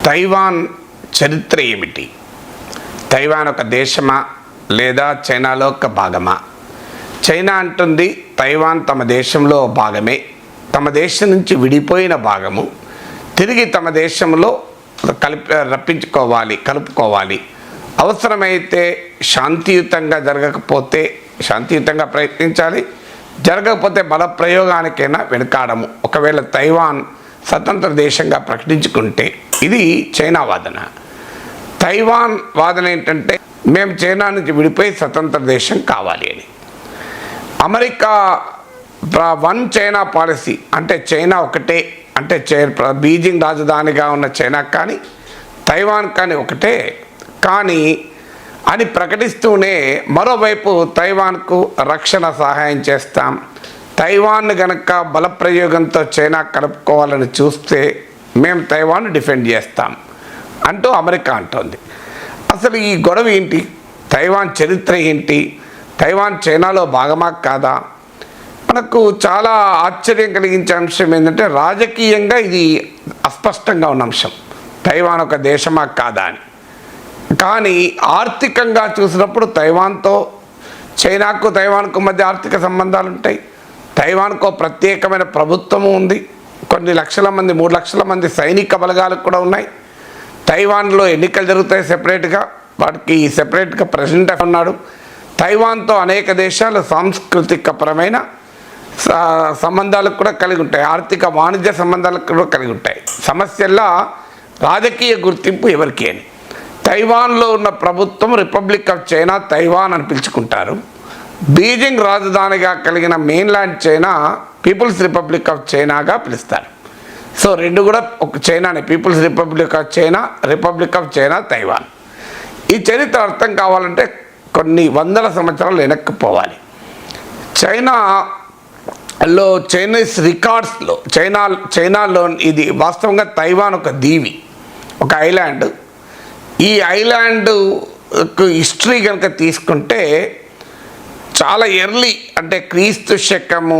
Taiwan చరిత్ర ఏమిటి? Taiwan ఒక దేశమా లేదా చైనాలో ఒక భాగమా? చైనా అంటుంది తైవాన్ తమ దేశంలో భాగమే, తమ దేశం నుంచి విడిపోయిన భాగము, తిరిగి తమ దేశంలో కలుపుకోవాలి, అవసరమైతే శాంతియుతంగా జరగకపోతే శాంతియుతంగా ప్రయత్నించాలి, జరగకపోతే బల ప్రయోగానికైనా వెనుకాడము. ఒకవేళ తైవాన్ స్వతంత్ర దేశంగా ప్రకటించుకుంటే ఇది చైనా వాదన. తైవాన్ వాదన ఏంటంటే మేము చైనా నుంచి విడిపోయి స్వతంత్ర దేశం కావాలి అని. అమెరికా వన్ చైనా పాలసీ అంటే చైనా ఒకటే, అంటే బీజింగ్ రాజధానిగా ఉన్న చైనా కానీ తైవాన్ కానీ ఒకటే కానీ అని ప్రకటిస్తూనే మరోవైపు తైవాన్కు రక్షణ సహాయం చేస్తాం, తైవాన్ గనక బలప్రయోగంతో చైనా కలుపుకోవాలని చూస్తే మేము తైవాన్ డిఫెండ్ చేస్తాం అంటూ అమెరికా అంటోంది. అసలు ఈ గొడవ ఏంటి? తైవాన్ చరిత్ర ఏంటి? తైవాన్ చైనాలో భాగమా కాదా? మనకు చాలా ఆశ్చర్యం కలిగించే అంశం ఏంటంటే రాజకీయంగా ఇది అస్పష్టంగా ఉన్న అంశం, తైవాన్ ఒక దేశమా కాదా అని. కానీ ఆర్థికంగా చూసినప్పుడు తైవాన్కు మధ్య ఆర్థిక సంబంధాలు ఉంటాయి. తైవాన్కు ప్రత్యేకమైన ప్రభుత్వము ఉంది, కొన్ని లక్షల మంది 3 లక్షల మంది సైనిక బలగాలు కూడా ఉన్నాయి. తైవాన్లో ఎన్నికలు జరుగుతాయి సెపరేట్గా, వాటికి సెపరేట్గా ప్రెసిడెంట్ ఉన్నాడు. తైవాన్తో అనేక దేశాలు సాంస్కృతికపరమైన సంబంధాలకు కూడా కలిగి ఉంటాయి, ఆర్థిక వాణిజ్య సంబంధాలకు కూడా కలిగి ఉంటాయి. సమస్యల్లో రాజకీయ గుర్తింపు ఎవరికి అని. తైవాన్లో ఉన్న ప్రభుత్వం రిపబ్లిక్ ఆఫ్ చైనా తైవాన్ అని పిలుచుకుంటారు. బీజింగ్ రాజధానిగా కలిగిన mainland China people's republic of చైనాగా పిలుస్తారు. సో రెండు కూడా ఒక చైనానే, people's republic of China, republic of China, Taiwan. ఈ చరిత్ర అర్థం కావాలంటే కొన్ని వందల సంవత్సరాలు వెనక్కిపోవాలి. చైనీస్ రికార్డ్స్లో చైనాలో ఇది వాస్తవంగా తైవాన్ ఒక దీవి, ఒక ఐలాండ్. ఈ ఐలాండ్కు హిస్టరీ కనుక తీసుకుంటే చాలా ఎర్లీ, అంటే క్రీస్తు శకము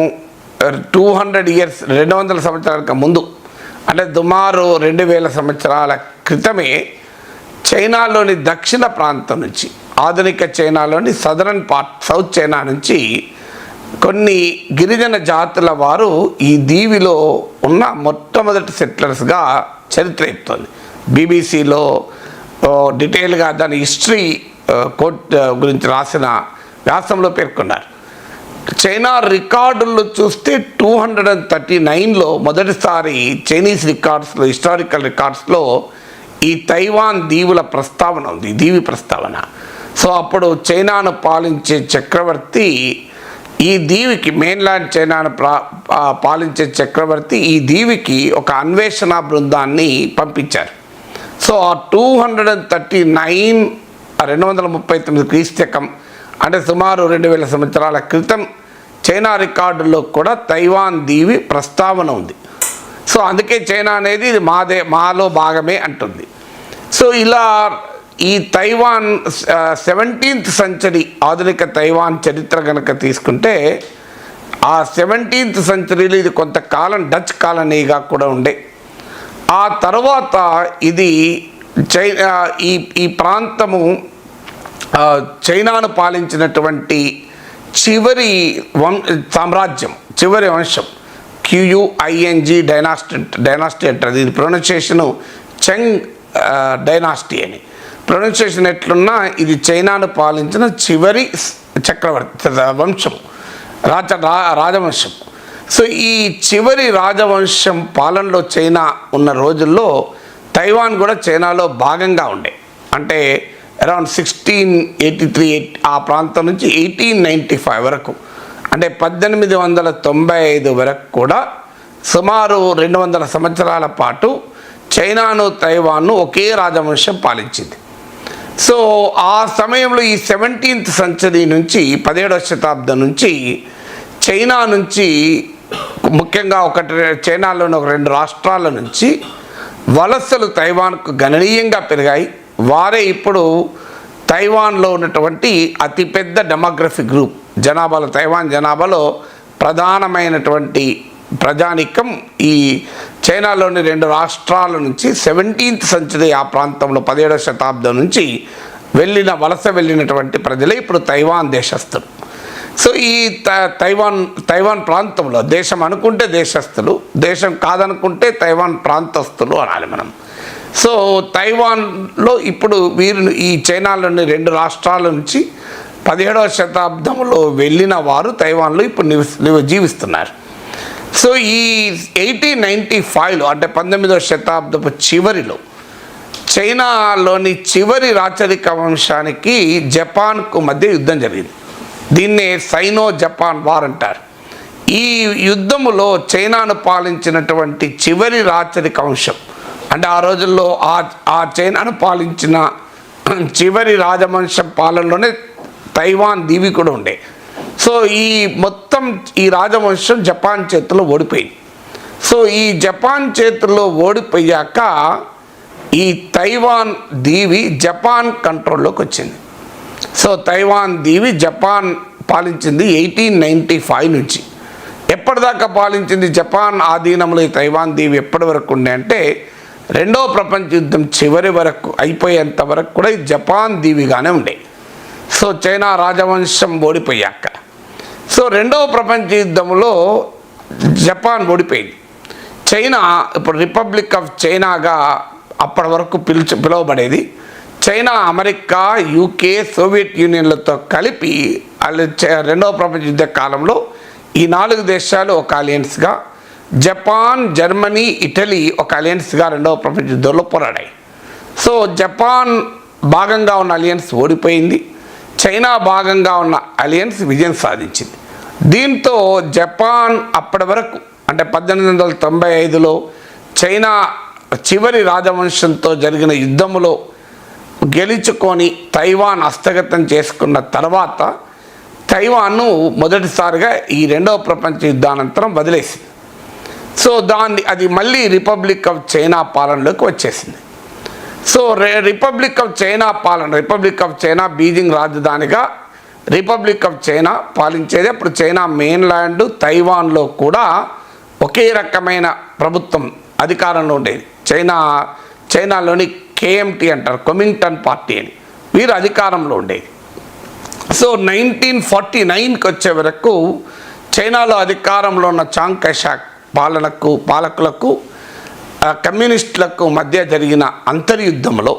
200 ఇయర్స్ 200 సంవత్సరాలకు ముందు, అంటే సుమారు 2000 సంవత్సరాల క్రితమే చైనాలోని దక్షిణ ప్రాంతం నుంచి, ఆధునిక చైనాలోని సౌత్ చైనా నుంచి కొన్ని గిరిజన జాతుల వారు ఈ దీవిలో ఉన్న మొట్టమొదటి సెటిలర్స్గా చరిత్ర చెప్తుంది. బీబీసీలో డీటెయిల్గా దాని హిస్టరీ కోర్ట్ గురించి రాసిన వ్యాసంలో పేర్కొన్నారు. చైనా రికార్డుల్లో చూస్తే 239లో మొదటిసారి చైనీస్ రికార్డ్స్లో, హిస్టారికల్ రికార్డ్స్లో ఈ తైవాన్ దీవుల ప్రస్తావన ఉంది, దీవి ప్రస్తావన. సో అప్పుడు చైనాను పాలించే చక్రవర్తి ఈ దీవికి, మెయిన్లాండ్ చైనాను పాలించే చక్రవర్తి ఈ దీవికి ఒక అన్వేషణ బృందాన్ని పంపించారు. సో ఆ 239 239 క్రీస్తకం, అంటే సుమారు 2000 సంవత్సరాల క్రితం చైనా రికార్డుల్లో కూడా తైవాన్ దీవి ప్రస్తావన ఉంది. సో అందుకే చైనా అనేది ఇది మాలో భాగమే అంటుంది. సో ఇలా ఈ తైవాన్ 17th సెంచరీ ఆధునిక తైవాన్ చరిత్ర కనుక తీసుకుంటే ఆ 17th సెంచరీలో ఇది కొంతకాలం డచ్ కాలనీగా కూడా ఉండే. ఆ తర్వాత ఇది ఈ ప్రాంతము చైనాను పాలించినటువంటి చివరి సామ్రాజ్యం, చివరి వంశం, QUING డైనాస్టీ అంటారు. దీని ప్రొనౌన్సియేషను చెంగ్ డైనాస్టీ అని. ప్రొనౌన్సియేషన్ ఎట్లున్నా ఇది చైనాను పాలించిన చివరి చక్రవర్తి వంశం, రాజవంశం. సో ఈ చివరి రాజవంశం పాలనలో చైనా ఉన్న రోజుల్లో తైవాన్ కూడా చైనాలో భాగంగా ఉండే. అంటే అరౌండ్ 1683 ఆ ప్రాంతం నుంచి 1895 వరకు, అంటే 1895 వరకు కూడా సుమారు 200 సంవత్సరాల పాటు చైనాను తైవాన్ను ఒకే రాజవంశం పాలించింది. సో ఆ సమయంలో ఈ 17th సెంచరీ నుంచి 17వ శతాబ్దం నుంచి చైనా నుంచి, ముఖ్యంగా చైనాలోని ఒక 2 రాష్ట్రాల నుంచి వలసలు తైవాన్కు గణనీయంగా పెరిగాయి. వారే ఇప్పుడు తైవాన్లో ఉన్నటువంటి అతిపెద్ద డెమోగ్రఫిక్ గ్రూప్, తైవాన్ జనాభాలో ప్రధానమైనటువంటి ప్రజానికం ఈ చైనాలోని 2 రాష్ట్రాల నుంచి 17th సెంచరీ ఆ ప్రాంతంలో 17వ శతాబ్దం నుంచి వలస వెళ్ళినటువంటి ప్రజలే ఇప్పుడు తైవాన్ దేశస్థులు. సో ఈ తైవాన్ ప్రాంతంలో దేశం అనుకుంటే దేశస్థులు, దేశం కాదనుకుంటే తైవాన్ ప్రాంతస్థులు అనాలి మనం. సో తైవాన్లో ఇప్పుడు వీరు ఈ చైనాలోని 2 రాష్ట్రాల నుంచి 17వ శతాబ్దంలో వెళ్ళిన వారు తైవాన్లో ఇప్పుడు జీవిస్తున్నారు. సో ఈ 1895లో అంటే 19వ శతాబ్దపు చివరిలో చైనాలోని చివరి రాచరిక వంశానికి జపాన్కు మధ్య యుద్ధం జరిగింది. దీన్నే సైనో జపాన్ వార్ అంటారు. ఈ యుద్ధములో చైనాను పాలించినటువంటి చివరి రాచరిక వంశం అంటే ఆ రోజుల్లో ఆ చైనాను పాలించిన చివరి రాజవంశం పాలనలోనే తైవాన్ దీవి కూడా ఉండే. సో ఈ రాజవంశం జపాన్ చేతిలో ఓడిపోయింది. సో ఈ జపాన్ చేతుల్లో ఓడిపోయాక ఈ తైవాన్ దీవి జపాన్ కంట్రోల్లోకి వచ్చింది. సో తైవాన్ దీవి జపాన్ పాలించింది 1895 నుంచి. ఎప్పటిదాకా పాలించింది జపాన్ ఆధీనంలో ఈ తైవాన్ దీవి ఎప్పటి వరకు ఉండే అంటే 2వ ప్రపంచ యుద్ధం చివరి వరకు అయిపోయేంత వరకు కూడా ఈ జపాన్ దీవిగానే ఉండే. సో చైనా రాజవంశం ఓడిపోయాక సో 2వ ప్రపంచ యుద్ధంలో జపాన్ ఓడిపోయింది. చైనా ఇప్పుడు రిపబ్లిక్ ఆఫ్ చైనాగా అప్పటి వరకు పిలువబడేది. చైనా, అమెరికా, యూకే, సోవియట్ యూనియన్లతో కలిపి 2వ ప్రపంచ యుద్ధ కాలంలో ఈ 4 దేశాలు ఒక అలయన్స్గా, జపాన్, జర్మనీ, ఇటలీ ఒక అలయన్స్గా 2వ ప్రపంచ యుద్ధంలో పోరాడాయి. సో జపాన్ భాగంగా ఉన్న అలయన్స్ ఓడిపోయింది. చైనా భాగంగా ఉన్న అలయన్స్ విజయం సాధించింది. దీంతో జపాన్ అప్పటి వరకు అంటే 1895లో చైనా చివరి రాజవంశంతో జరిగిన యుద్ధములో గెలుచుకొని తైవాన్ హస్తగతం చేసుకున్న తర్వాత తైవాన్ను మొదటిసారిగా ఈ 2వ ప్రపంచ యుద్ధానంతరం వదిలేసింది. సో అది మళ్ళీ రిపబ్లిక్ ఆఫ్ చైనా పాలనలోకి వచ్చేసింది. So republic of China Beijing రాజధానిగా రిపబ్లిక్ ఆఫ్ చైనా పాలించేది. అప్పుడు చైనా మెయిన్ల్యాండ్, తైవాన్లో కూడా ఒకే రకమైన ప్రభుత్వం అధికారంలో ఉండేది. చైనాలోని KMT అంటారు, కొమింగ్టన్ పార్టీ అని, వీరు అధికారంలో ఉండేది. సో 1949కి వచ్చే వరకు చైనాలో అధికారంలో ఉన్న చాంగ్ కైషక్ పాలకులకు కమ్యూనిస్టులకు మధ్య జరిగిన అంతర్యుద్ధంలో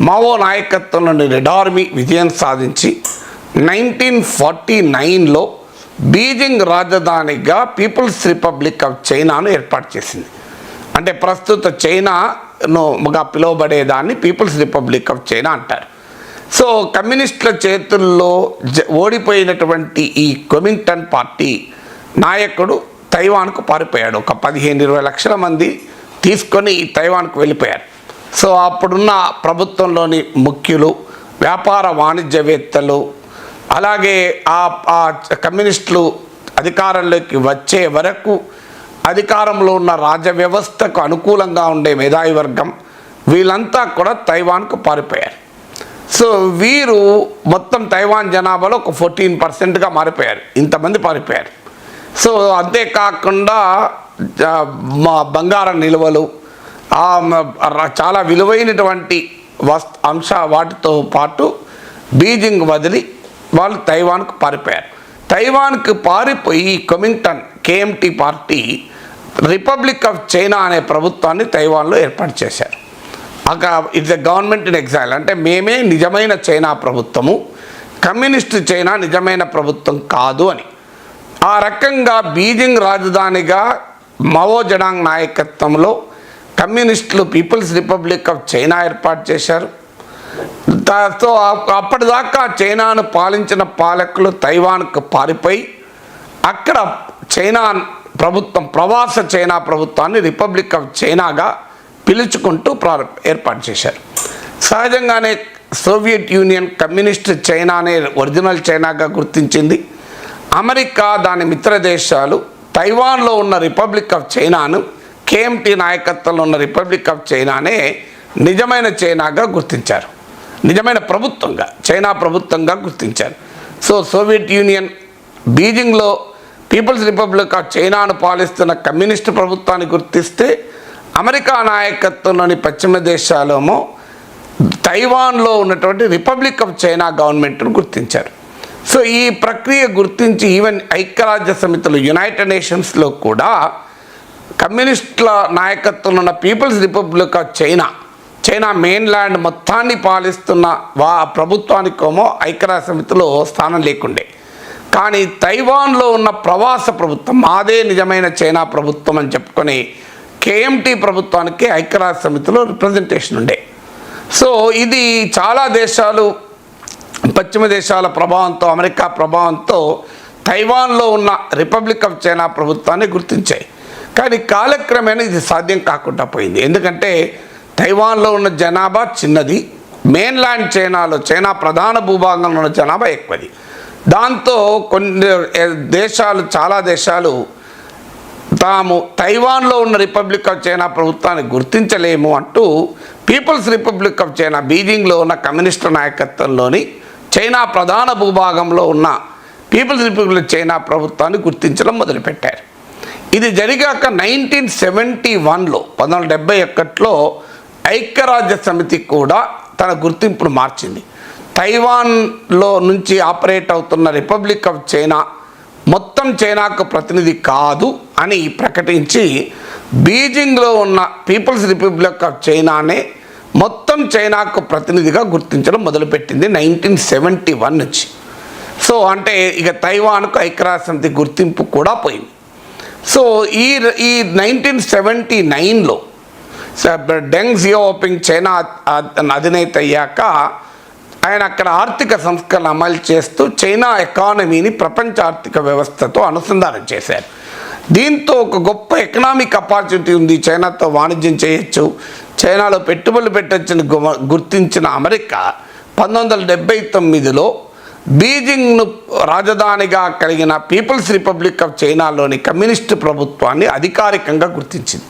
మావో నాయకత్వంలోని రెడ్ ఆర్మీ విజయం సాధించి 1949లో బీజింగ్ రాజధానిగా పీపుల్స్ రిపబ్లిక్ ఆఫ్ చైనాను ఏర్పాటు చేసింది. అంటే ప్రస్తుత చైనాగా పిలువబడేదాన్ని పీపుల్స్ రిపబ్లిక్ ఆఫ్ చైనా అంటారు. సో కమ్యూనిస్టుల చేతుల్లో ఓడిపోయినటువంటి ఈ కొమింగ్టన్ పార్టీ నాయకుడు తైవాన్కు పారిపోయాడు. ఒక 15-20 లక్షల మంది తీసుకొని ఈ తైవాన్కు వెళ్ళిపోయారు. సో అప్పుడున్న ప్రభుత్వంలోని ముఖ్యులు, వ్యాపార వాణిజ్యవేత్తలు, అలాగే ఆ కమ్యూనిస్టులు అధికారంలోకి వచ్చే వరకు అధికారంలో ఉన్న రాజ్య వ్యవస్థకు అనుకూలంగా ఉండే మేధావి వర్గం వీళ్ళంతా కూడా తైవాన్కు పారిపోయారు. సో వీరు మొత్తం తైవాన్ జనాభాలో ఒక 14%గా మారిపోయారు. ఇంతమంది పారిపోయారు. సో అంతేకాకుండా బంగారం నిల్వలు, చాలా విలువైనటువంటి వాటితో పాటు బీజింగ్ వదిలి వాళ్ళు తైవాన్కు పారిపోయారు. తైవాన్కు పారిపోయి కొమింగ్టన్ KMT party republic of China అనే ప్రభుత్వాన్ని తైవాన్లో ఏర్పాటు చేశారు. It's a government in exhale, అంటే మేమే నిజమైన చైనా ప్రభుత్వము, కమ్యూనిస్టు చైనా నిజమైన ప్రభుత్వం కాదు అని. ఆ రకంగా బీజింగ్ రాజధానిగా మావో జెడాంగ్ నాయకత్వంలో కమ్యూనిస్టులు పీపుల్స్ రిపబ్లిక్ ఆఫ్ చైనా ఏర్పాటు చేశారు. సో అప్పటిదాకా చైనాను పాలించిన పాలకులు తైవాన్కు పారిపోయి అక్కడ చైనా ప్రభుత్వం, ప్రవాస చైనా ప్రభుత్వాన్ని రిపబ్లిక్ ఆఫ్ చైనాగా పిలుచుకుంటూ ఏర్పాటు చేశారు. సహజంగానే సోవియట్ యూనియన్ కమ్యూనిస్ట్ చైనానే ఒరిజినల్ చైనాగా గుర్తించింది. అమెరికా, దాని మిత్ర దేశాలు తైవాన్లో ఉన్న రిపబ్లిక్ ఆఫ్ చైనాను, KMT నాయకత్వంలో ఉన్న రిపబ్లిక్ ఆఫ్ చైనానే నిజమైన చైనాగా గుర్తించారు, నిజమైన ప్రభుత్వంగా, చైనా ప్రభుత్వంగా గుర్తించారు. సో సోవియట్ యూనియన్ బీజింగ్లో పీపుల్స్ రిపబ్లిక్ ఆఫ్ చైనాను పాలిస్తున్న కమ్యూనిస్టు ప్రభుత్వాన్ని గుర్తిస్తే, అమెరికా నాయకత్వంలోని పశ్చిమ దేశాలేమో తైవాన్లో ఉన్నటువంటి రిపబ్లిక్ ఆఫ్ చైనా గవర్నమెంట్ను గుర్తించారు. సో ఈ ప్రక్రియ గుర్తించి ఈవెన్ ఐక్యరాజ్య సమితిలో యునైటెడ్ నేషన్స్లో కూడా కమ్యూనిస్టుల నాయకత్వంలో ఉన్న People's republic of China mainland మొత్తాన్ని పాలిస్తున్న ప్రభుత్వానికేమో ఐక్యరాజ్య సమితిలో స్థానం లేకుండే. కానీ తైవాన్లో ఉన్న ప్రవాస ప్రభుత్వం, మాదే నిజమైన చైనా ప్రభుత్వం అని చెప్పుకొని కేఎంటీ ప్రభుత్వానికి ఐక్యరాజ్య సమితిలో రిప్రజెంటేషన్ ఉండే. సో ఇది చాలా దేశాలు పశ్చిమ దేశాల ప్రభావంతో, అమెరికా ప్రభావంతో తైవాన్లో ఉన్న రిపబ్లిక్ ఆఫ్ చైనా ప్రభుత్వాన్ని గుర్తించాయి. కానీ కాలక్రమేణా ఇది సాధ్యం కాకుండా పోయింది. ఎందుకంటే తైవాన్లో ఉన్న జనాభా చిన్నది, మెయిన్ల్యాండ్ చైనా ప్రధాన భూభాగంలో ఉన్న జనాభా ఎక్కువది. దాంతో కొన్ని చాలా దేశాలు తాము తైవాన్లో ఉన్న రిపబ్లిక్ ఆఫ్ చైనా ప్రభుత్వాన్ని గుర్తించలేము అంటూ పీపుల్స్ రిపబ్లిక్ ఆఫ్ చైనా, బీజింగ్లో ఉన్న కమ్యూనిస్టు నాయకత్వంలోని చైనా ప్రధాన భూభాగంలో ఉన్న పీపుల్స్ రిపబ్లిక్ చైనా ప్రభుత్వాన్ని గుర్తించడం మొదలుపెట్టారు. ఇది జరిగాక 1971లో 1971లో ఐక్యరాజ్య సమితి కూడా తన గుర్తింపును మార్చింది. తైవాన్లో నుంచి ఆపరేట్ అవుతున్న రిపబ్లిక్ ఆఫ్ చైనా మొత్తం చైనాకు ప్రతినిధి కాదు అని ప్రకటించి, బీజింగ్లో ఉన్న పీపుల్స్ రిపబ్లిక్ ఆఫ్ చైనానే మొత్తం చైనాకు ప్రతినిధిగా గుర్తించడం మొదలుపెట్టింది 1971 నుంచి. సో అంటే ఇక తైవాన్కు ఐక్యరాజ్య సమితి గుర్తింపు కూడా పోయింది. సో ఈ 1979లో డెంగ్ జియాఓపింగ్ చైనా అధినేత అయ్యాక ఆయన అక్కడ ఆర్థిక సంస్కరణ అమలు చేస్తూ చైనా ఎకానమీని ప్రపంచ ఆర్థిక వ్యవస్థతో అనుసంధానం చేశారు. దీంతో ఒక గొప్ప ఎకనామిక్ ఆపర్చునిటీ ఉంది, చైనాతో వాణిజ్యం చేయొచ్చు, చైనాలో పెట్టుబడులు పెట్టొచ్చని గుర్తించిన అమెరికా 1979లో బీజింగ్ను రాజధానిగా కలిగిన పీపుల్స్ రిపబ్లిక్ ఆఫ్ చైనాలోని కమ్యూనిస్టు ప్రభుత్వాన్ని అధికారికంగా గుర్తించింది.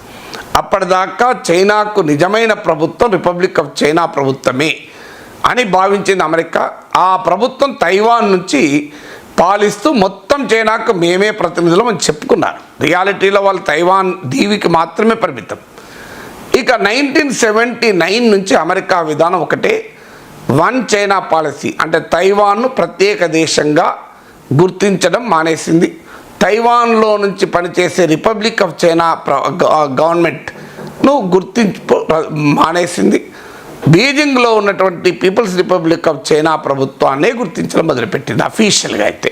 అప్పటిదాకా చైనాకు నిజమైన ప్రభుత్వం రిపబ్లిక్ ఆఫ్ చైనా ప్రభుత్వమే అని భావించింది అమెరికా. ఆ ప్రభుత్వం తైవాన్ నుంచి పాలిస్తూ మొత్తం చైనాకు మేమే ప్రతినిధులం అని చెప్పుకున్నారు. రియాలిటీలో వాళ్ళు తైవాన్ దీవికి మాత్రమే పరిమితం. ఇక 1979 నుంచి అమెరికా విధానం ఒకటే, వన్ చైనా పాలసీ, అంటే తైవాన్ను ప్రత్యేక దేశంగా గుర్తించడం మానేసింది. తైవాన్లో నుంచి పనిచేసే రిపబ్లిక్ ఆఫ్ చైనా గవర్నమెంట్ను గుర్తింపు మానేసింది. బీజింగ్లో ఉన్నటువంటి పీపుల్స్ రిపబ్లిక్ ఆఫ్ చైనా ప్రభుత్వాన్ని గుర్తించడం మొదలుపెట్టింది అఫీషియల్గా. అయితే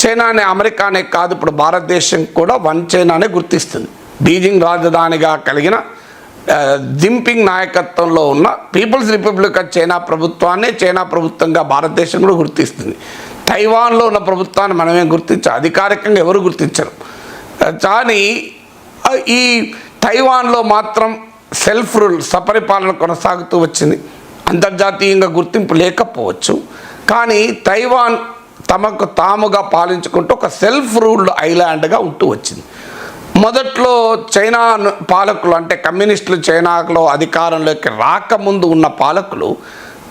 చైనానే, అమెరికానే కాదు, ఇప్పుడు భారతదేశం కూడా వన్ చైనానే గుర్తిస్తుంది. బీజింగ్ రాజధానిగా కలిగిన జిన్పింగ్ నాయకత్వంలో ఉన్న పీపుల్స్ రిపబ్లిక్ ఆఫ్ చైనా ప్రభుత్వాన్ని చైనా ప్రభుత్వంగా భారతదేశం కూడా గుర్తిస్తుంది. తైవాన్లో ఉన్న ప్రభుత్వాన్ని మనమే గుర్తించాం, అధికారికంగా ఎవరు గుర్తించరు. కానీ ఈ తైవాన్లో మాత్రం సెల్ఫ్ రూల్, సపరిపాలన కొనసాగుతూ వచ్చింది. అంతర్జాతీయంగా గుర్తింపు లేకపోవచ్చు, కానీ తైవాన్ తమకు తాముగా పాలించుకుంటూ ఒక సెల్ఫ్ రూల్డ్ ఐలాండ్గా ఉంటూ వచ్చింది. మొదట్లో చైనా పాలకులు, అంటే కమ్యూనిస్టులు చైనాలో అధికారంలోకి రాకముందు ఉన్న పాలకులు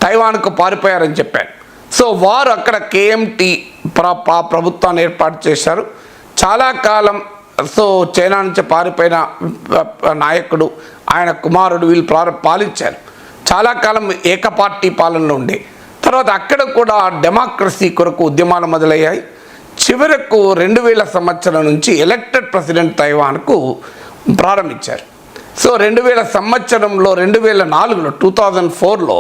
తైవాన్కు పారిపోయారని చెప్పారు. సో వారు అక్కడ కేఎంటీ ప్రభుత్వాన్ని ఏర్పాటు చేశారు. చాలా కాలం సో చైనా నుంచి పారిపోయిన నాయకుడు, ఆయన కుమారుడు వీళ్ళు పాలించారు. చాలా కాలం ఏకపార్టీ పాలనలో ఉండే. తర్వాత అక్కడ కూడా డెమోక్రసీ కొరకు ఉద్యమాలు మొదలయ్యాయి. చివరకు 2000 సంవత్సరం నుంచి ఎలక్టెడ్ ప్రెసిడెంట్ తైవాన్కు ప్రారంభించారు. సో 2000 సంవత్సరంలో 2004లో 2004లో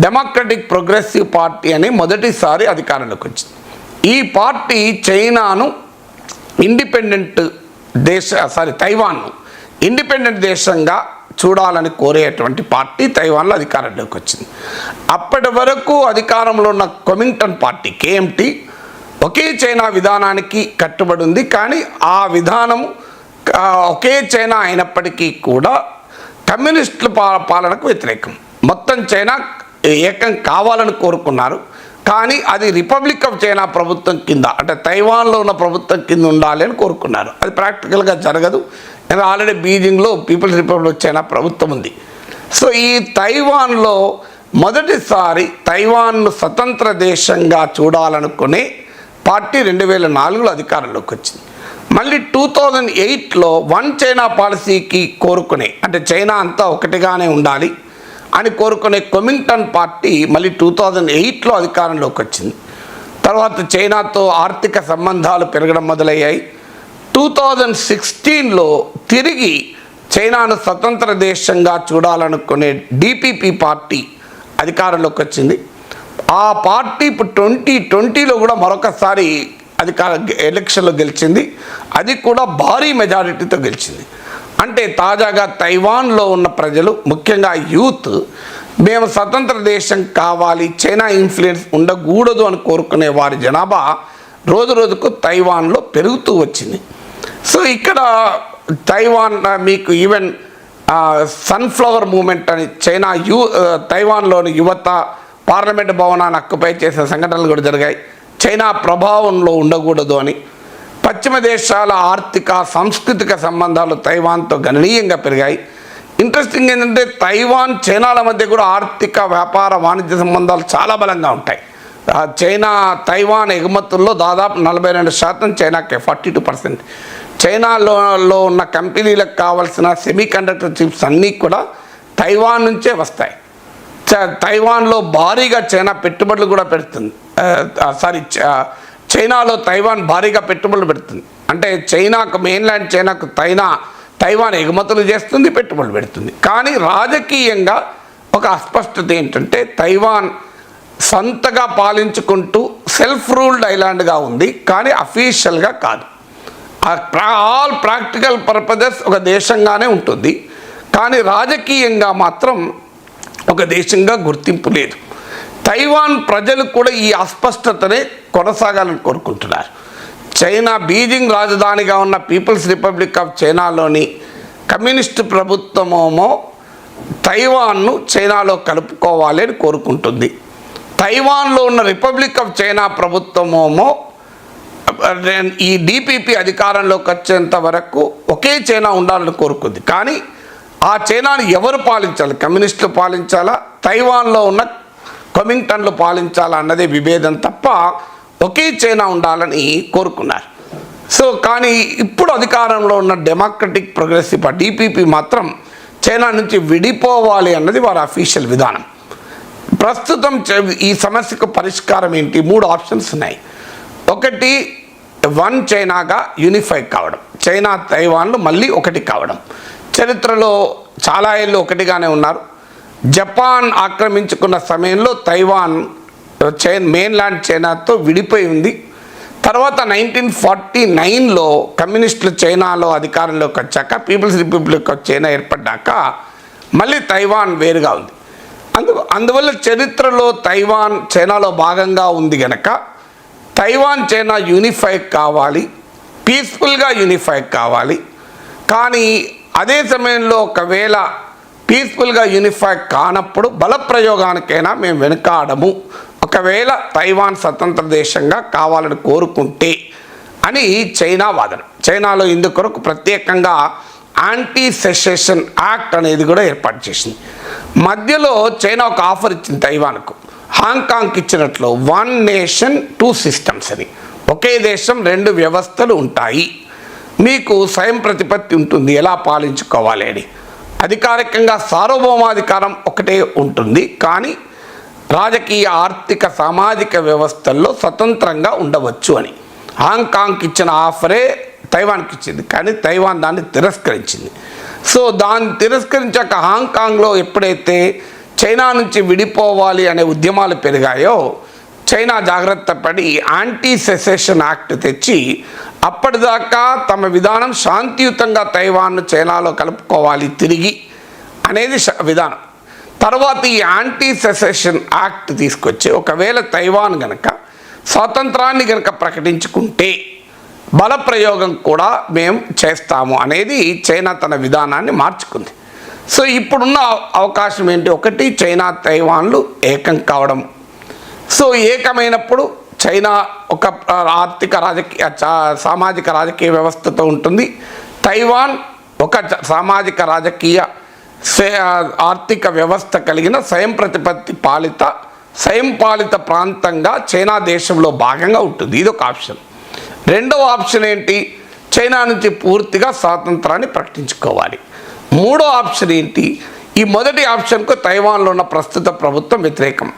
డెమోక్రటిక్ ప్రోగ్రెసివ్ పార్టీ అని మొదటిసారి అధికారంలోకి వచ్చింది. ఈ పార్టీ చైనాను తైవాన్ను ఇండిపెండెంట్ దేశంగా చూడాలని కోరేటువంటి పార్టీ తైవాన్లో అధికారంలోకి వచ్చింది. అప్పటి వరకు అధికారంలో ఉన్న కొమింగ్టన్ పార్టీ కేఎంటీ ఒకే చైనా విధానానికి కట్టుబడి ఉంది. కానీ ఆ విధానం ఒకే చైనా అయినప్పటికీ కూడా కమ్యూనిస్టుల పాలనకు వ్యతిరేకం. మొత్తం చైనా ఏకం కావాలని కోరుకున్నారు. కానీ అది రిపబ్లిక్ ఆఫ్ చైనా ప్రభుత్వం కింద, అంటే తైవాన్లో ఉన్న ప్రభుత్వం కింద ఉండాలి అని కోరుకున్నారు. అది ప్రాక్టికల్గా జరగదు. ఆల్రెడీ బీజింగ్లో పీపుల్స్ రిపబ్లిక్ ఆఫ్ చైనా ప్రభుత్వం ఉంది. సో ఈ తైవాన్లో మొదటిసారి తైవాన్ను స్వతంత్ర దేశంగా చూడాలనుకునే పార్టీ 2004లో అధికారంలోకి వచ్చింది. మళ్ళీ 2008లో వన్ చైనా పాలసీకి కోరుకునే, అంటే చైనా అంతా ఒకటిగానే ఉండాలి అని కోరుకునే కొమింగ్టన్ పార్టీ మళ్ళీ 2008లో అధికారంలోకి వచ్చింది. తర్వాత చైనాతో ఆర్థిక సంబంధాలు పెరగడం మొదలయ్యాయి. 2016లో తిరిగి చైనాను స్వతంత్ర దేశంగా చూడాలనుకునే డిపిపి పార్టీ అధికారంలోకి వచ్చింది. ఆ పార్టీ ఇప్పుడు 2020లో కూడా మరొకసారి ఎలక్షన్లో గెలిచింది. అది కూడా భారీ మెజారిటీతో గెలిచింది. అంటే తాజాగా తైవాన్లో ఉన్న ప్రజలు, ముఖ్యంగా యూత్, మేము స్వతంత్ర దేశం కావాలి, చైనా ఇన్ఫ్లుయెన్స్ ఉండకూడదు అని కోరుకునే వారి జనాభా రోజు రోజుకు తైవాన్లో పెరుగుతూ వచ్చింది. సో ఇక్కడ తైవాన్ మీకు ఈవెన్ సన్ఫ్లవర్ మూమెంట్ అని తైవాన్లోని యువత పార్లమెంట్ భవనాన్ని అక్కుపై చేసిన సంఘటనలు కూడా జరిగాయి. చైనా ప్రభావంలో ఉండకూడదు అని. పశ్చిమ దేశాల ఆర్థిక సాంస్కృతిక సంబంధాలు తైవాన్తో గణనీయంగా పెరిగాయి. ఇంట్రెస్టింగ్ ఏంటంటే తైవాన్ చైనాల మధ్య కూడా ఆర్థిక వ్యాపార వాణిజ్య సంబంధాలు చాలా బలంగా ఉంటాయి. తైవాన్ ఎగుమతుల్లో దాదాపు 42%, చైనాకే 42%. చైనాలో ఉన్న కంపెనీలకు కావాల్సిన సెమీకండక్టర్ చిప్స్ అన్నీ కూడా తైవాన్ నుంచే వస్తాయి. తైవాన్లో భారీగా చైనా పెట్టుబడులు కూడా పెడుతుంది. చైనాలో తైవాన్ భారీగా పెట్టుబడులు పెడుతుంది. అంటే మెయిన్లాండ్ చైనాకు తైవాన్ ఎగుమతులు చేస్తుంది, పెట్టుబడులు పెడుతుంది. కానీ రాజకీయంగా ఒక అస్పష్టత ఏంటంటే తైవాన్ సొంతగా పాలించుకుంటూ సెల్ఫ్ రూల్డ్ ఐలాండ్గా ఉంది, కానీ అఫీషియల్గా కాదు. ఆల్ ప్రాక్టికల్ పర్పజెస్ ఒక దేశంగానే ఉంటుంది, కానీ రాజకీయంగా మాత్రం ఒక దేశంగా గుర్తింపు లేదు. తైవాన్ ప్రజలు కూడా ఈ అస్పష్టతనే కొనసాగాలని కోరుకుంటున్నారు. బీజింగ్ రాజధానిగా ఉన్న పీపుల్స్ రిపబ్లిక్ ఆఫ్ చైనాలోని కమ్యూనిస్టు ప్రభుత్వమేమో తైవాన్ను చైనాలో కలుపుకోవాలి అని కోరుకుంటుంది. తైవాన్లో ఉన్న రిపబ్లిక్ ఆఫ్ చైనా ప్రభుత్వమేమో ఈ డిపిపి అధికారంలోకి వచ్చేంత వరకు ఒకే చైనా ఉండాలని కోరుకుంది. కానీ ఆ చైనాను ఎవరు పాలించాలి? కమ్యూనిస్టులు పాలించాలా, తైవాన్లో ఉన్న కొమింగ్టన్లు పాలించాలా అన్నదే విభేదం తప్ప ఒకే చైనా ఉండాలని కోరుకున్నారు. కానీ ఇప్పుడు అధికారంలో ఉన్న డెమోక్రటిక్ ప్రోగ్రెసివ్ డిపిపి మాత్రం చైనా నుంచి విడిపోవాలి అన్నది వారి అఫీషియల్ విధానం. ప్రస్తుతం ఈ సమస్యకు పరిష్కారం ఏంటి? 3 ఆప్షన్స్ ఉన్నాయి. ఒకటి, వన్ చైనాగా యూనిఫై కావడం, చైనా తైవాన్లు మళ్ళీ ఒకటి కావడం. చరిత్రలో చాలా ఏళ్ళు ఒకటిగానే ఉన్నారు. జపాన్ ఆక్రమించుకున్న సమయంలో తైవాన్ మెయిన్లాండ్ చైనాతో విడిపోయి ఉంది. తర్వాత 1949లో కమ్యూనిస్టులు చైనాలో అధికారంలోకి వచ్చాక, పీపుల్స్ రిపబ్లిక్ ఆఫ్ చైనా ఏర్పడ్డాక మళ్ళీ తైవాన్ వేరుగా ఉంది. అందువల్ల చరిత్రలో తైవాన్ చైనాలో భాగంగా ఉంది గనక తైవాన్ చైనా యూనిఫై కావాలి, పీస్ఫుల్గా యూనిఫై కావాలి. కానీ అదే సమయంలో ఒకవేళ పీస్ఫుల్గా యూనిఫై కానప్పుడు బలప్రయోగానికైనా మేము వెనుకాడము, ఒకవేళ తైవాన్ స్వతంత్ర దేశంగా కావాలని కోరుకుంటే అని చైనా వాదన. చైనాలో ఇందుకొరకు ప్రత్యేకంగా యాంటీ సెసెషన్ యాక్ట్ అనేది కూడా ఏర్పాటు చేసింది. మధ్యలో చైనా ఒక ఆఫర్ ఇచ్చింది తైవాన్కు, హాంకాంగ్కి ఇచ్చినట్లు 1 నేషన్ 2 సిస్టమ్స్ అని. ఒకే దేశం 2 వ్యవస్థలు ఉంటాయి, మీకు స్వయం ప్రతిపత్తి ఉంటుంది ఎలా పాలించుకోవాలి అని. అధికారికంగా సార్వభౌమాధికారం ఒకటే ఉంటుంది, కానీ రాజకీయ ఆర్థిక సామాజిక వ్యవస్థల్లో స్వతంత్రంగా ఉండవచ్చు అని హాంకాంగ్కి ఇచ్చిన ఆఫరే తైవాన్కి ఇచ్చింది. కానీ తైవాన్ దాన్ని తిరస్కరించింది. దాన్ని తిరస్కరించాక హాంకాంగ్లో ఎప్పుడైతే చైనా నుంచి విడిపోవాలి అనే ఉద్యమాలు పెరిగాయో చైనా జాగ్రత్త పడి యాంటీ సెసెషన్ యాక్ట్ తెచ్చి అప్పటిదాకా తమ విధానం శాంతియుతంగా తైవాన్ను చైనాలో కలుపుకోవాలి తిరిగి అనేది విధానం. తర్వాత ఈ యాంటీ సెసెషన్ యాక్ట్ తీసుకొచ్చి ఒకవేళ తైవాన్ గనక స్వాతంత్రాన్ని గనక ప్రకటించుకుంటే బలప్రయోగం కూడా మేము చేస్తాము అనేది చైనా తన విధానాన్ని మార్చుకుంది. ఇప్పుడున్న అవకాశం ఏంటి? ఒకటి, చైనా తైవాన్లు ఏకం కావడం. ఏకమైనప్పుడు చైనా ఒక ఆర్థిక రాజకీయ సామాజిక రాజకీయ వ్యవస్థతో ఉంటుంది, తైవాన్ ఒక సామాజిక రాజకీయ ఆర్థిక వ్యవస్థ కలిగిన స్వయం పాలిత ప్రాంతంగా చైనా దేశంలో భాగంగా ఉంటుంది. ఇది ఒక ఆప్షన్. రెండవ ఆప్షన్ ఏంటి? చైనా నుంచి పూర్తిగా స్వాతంత్రాన్ని ప్రకటించుకోవాలి. మూడో ఆప్షన్ ఏంటి? ఈ మొదటి ఆప్షన్కు తైవాన్లో ఉన్న ప్రస్తుత ప్రభుత్వం వ్యతిరేకం.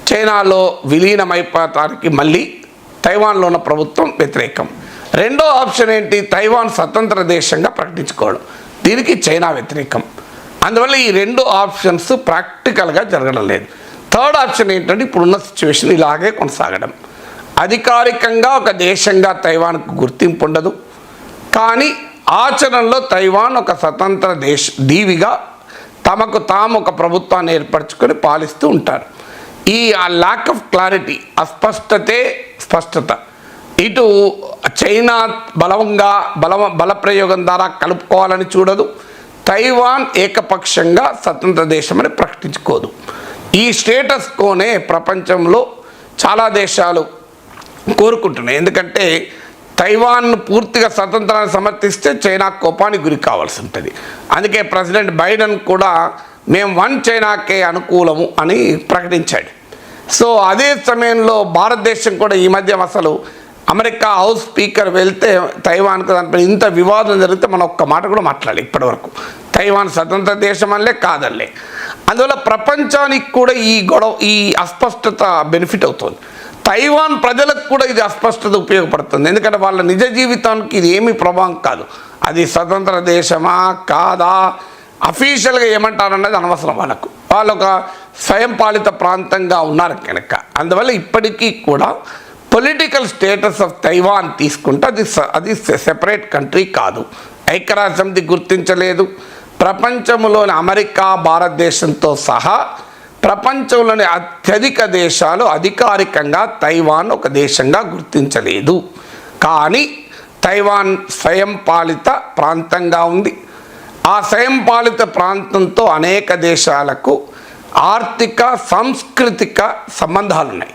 చైనాలో విలీనమైపోతానికి మళ్ళీ తైవాన్లో ఉన్న ప్రభుత్వం వ్యతిరేకం. రెండో ఆప్షన్ ఏంటి? తైవాన్ స్వతంత్ర దేశంగా ప్రకటించుకోవడం. దీనికి చైనా వ్యతిరేకం. అందువల్ల ఈ రెండు ఆప్షన్స్ ప్రాక్టికల్గా జరగడం లేదు. థర్డ్ ఆప్షన్ ఏంటంటే ఇప్పుడున్న సిచ్యువేషన్ ఇలాగే కొనసాగడం. అధికారికంగా ఒక దేశంగా తైవాన్కు గుర్తింపు ఉండదు, కానీ ఆచరణలో తైవాన్ ఒక స్వతంత్ర దీవిగా తమకు తాము ఒక ప్రభుత్వాన్ని ఏర్పరచుకొని పాలిస్తూ ఉంటారు. ఈ ల్యాక్ ఆఫ్ క్లారిటీ, స్పష్టత ఇటు చైనా బలప్రయోగం ద్వారా కలుపుకోవాలని చూడదు, తైవాన్ ఏకపక్షంగా స్వతంత్ర దేశమని ప్రకటించుకోదు. ఈ స్టేటస్ కోనే ప్రపంచంలో చాలా దేశాలు కోరుకుంటున్నాయి. ఎందుకంటే తైవాన్ పూర్తిగా స్వతంత్రాన్ని సమర్థిస్తే చైనా కోపానికి గురి కావాల్సి ఉంటుంది. అందుకే ప్రెసిడెంట్ బైడెన్ కూడా మేము వన్ చైనాకే అనుకూలము అని ప్రకటించాడు. సో అదే సమయంలో భారతదేశం కూడా ఈ మధ్య అసలు అమెరికా హౌస్ స్పీకర్ వెళ్తే తైవాన్కు దానిపై ఇంత వివాదం జరిగితే మనం ఒక్క మాట కూడా మాట్లాడాలి ఇప్పటివరకు. తైవాన్ స్వతంత్ర దేశం అనలే కాదలే. అందువల్ల ప్రపంచానికి కూడా ఈ అస్పష్టత బెనిఫిట్ అవుతుంది. తైవాన్ ప్రజలకు కూడా ఇది అస్పష్టత ఉపయోగపడుతుంది. ఎందుకంటే వాళ్ళ నిజ జీవితానికి ఇది ఏమీ ప్రభావం కాదు. అది స్వతంత్ర దేశమా కాదా, అఫీషియల్గా ఏమంటారన్నది అనవసరం. వాళ్ళు ఒక స్వయం పాలిత ప్రాంతంగా ఉన్నారు కనుక. అందువల్ల ఇప్పటికీ కూడా పొలిటికల్ స్టేటస్ ఆఫ్ తైవాన్ తీసుకుంటే అది సెపరేట్ కంట్రీ కాదు. ఐక్యరాజ్యసమితి గుర్తించలేదు. ప్రపంచంలోని అమెరికా, భారతదేశంతో సహా ప్రపంచంలోని అత్యధిక దేశాలు అధికారికంగా తైవాన్ ఒక దేశంగా గుర్తించలేదు. కానీ తైవాన్ స్వయం పాలిత ప్రాంతంగా ఉంది. ఆ స్వయం పాలిత ప్రాంతంతో అనేక దేశాలకు ఆర్థిక, సాంస్కృతిక సంబంధాలు ఉన్నాయి.